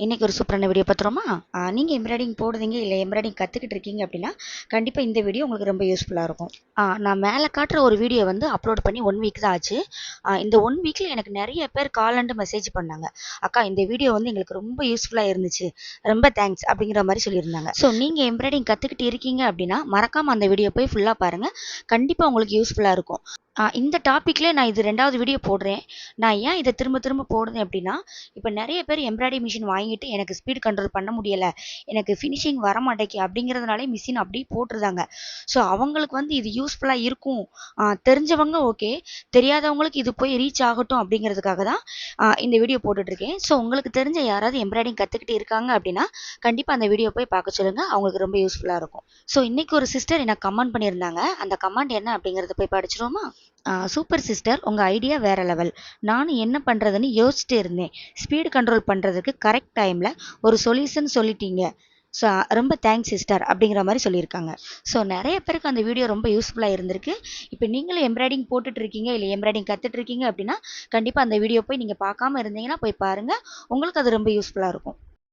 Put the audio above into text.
இன்னைக்கு ஒரு சூப்பரான வீடியோ பார்த்துருவோமா? நீங்கள் எம்ப்ராய்டிங் போடுறீங்க இல்லை எம்ப்ராய்டிங் கற்றுக்கிட்டு இருக்கீங்க அப்படின்னா கண்டிப்பாக இந்த வீடியோ உங்களுக்கு ரொம்ப யூஸ்ஃபுல்லாக இருக்கும். நான் மேலே காட்டுற ஒரு வீடியோ வந்து அப்லோட் பண்ணி 1 வீக் தான் ஆச்சு. இந்த 1 வீக்கில் எனக்கு நிறைய பேர் கால் அண்டு மெசேஜ் பண்ணாங்க. அக்கா, இந்த வீடியோ வந்து எங்களுக்கு ரொம்ப யூஸ்ஃபுல்லாக இருந்துச்சு, ரொம்ப தேங்க்ஸ் அப்படிங்கிற மாதிரி சொல்லியிருந்தாங்க. ஸோ நீங்கள் எம்ப்ராய்டிங் கற்றுக்கிட்டு இருக்கீங்க அப்படின்னா மறக்காமல் அந்த வீடியோ போய் ஃபுல்லாக பாருங்கள். கண்டிப்பாக உங்களுக்கு யூஸ்ஃபுல்லாக இருக்கும். இந்த டாப்பிக்கில் நான் இது 2வது வீடியோ போடுறேன். நான் ஏன் இதை திரும்ப திரும்ப போடுறேன் அப்படின்னா, இப்போ நிறைய பேர் எம்ப்ராய்டரி மிஷின் வாங்கிட்டு எனக்கு ஸ்பீட் கண்ட்ரோல் பண்ண முடியலை, எனக்கு ஃபினிஷிங் வர மாட்டேங்கி அப்படிங்கிறதுனாலே மிஷின் அப்படியே போட்டுருந்தாங்க. ஸோ அவங்களுக்கு வந்து இது யூஸ்ஃபுல்லாக இருக்கும். தெரிஞ்சவங்க ஓகே, தெரியாதவங்களுக்கு இது போய் ரீச் ஆகட்டும் அப்படிங்கிறதுக்காக தான் இந்த வீடியோ போட்டுட்ருக்கேன். ஸோ உங்களுக்கு தெரிஞ்ச யாராவது எம்ப்ராய்டிங் கற்றுக்கிட்டு இருக்காங்க அப்படின்னா கண்டிப்பாக அந்த வீடியோ போய் பார்க்க சொல்லுங்கள், அவங்களுக்கு ரொம்ப யூஸ்ஃபுல்லாக இருக்கும். ஸோ இன்றைக்கி ஒரு சிஸ்டர் எனக்கு கமெண்ட் பண்ணியிருந்தாங்க. அந்த கமெண்ட் என்ன அப்படிங்கிறத போய் படிச்சிருவோமா? சூப்பர் சிஸ்டர், உங்கள் ஐடியா வேறு லெவல். நானும் என்ன பண்ணுறதுன்னு யோசிச்சுட்டு இருந்தேன். ஸ்பீடு கண்ட்ரோல் பண்ணுறதுக்கு கரெக்ட் டைமில் ஒரு சொல்யூஷன் சொல்லிட்டீங்க. ஸோ ரொம்ப தேங்க்ஸ் சிஸ்டர் அப்படிங்கிற மாதிரி சொல்லியிருக்காங்க. ஸோ நிறைய பேருக்கு அந்த வீடியோ ரொம்ப யூஸ்ஃபுல்லாக இருந்திருக்கு. இப்போ நீங்களும் எம்ப்ராய்டிங் போட்டுட்டு இருக்கீங்க இல்லை எம்ப்ராய்டிங் கற்றுட்டு இருக்கீங்க அப்படின்னா கண்டிப்பாக அந்த வீடியோ போய் நீங்கள் பார்க்காம இருந்தீங்கன்னா போய் பாருங்கள், உங்களுக்கு அது ரொம்ப யூஸ்ஃபுல்லாக இருக்கும்.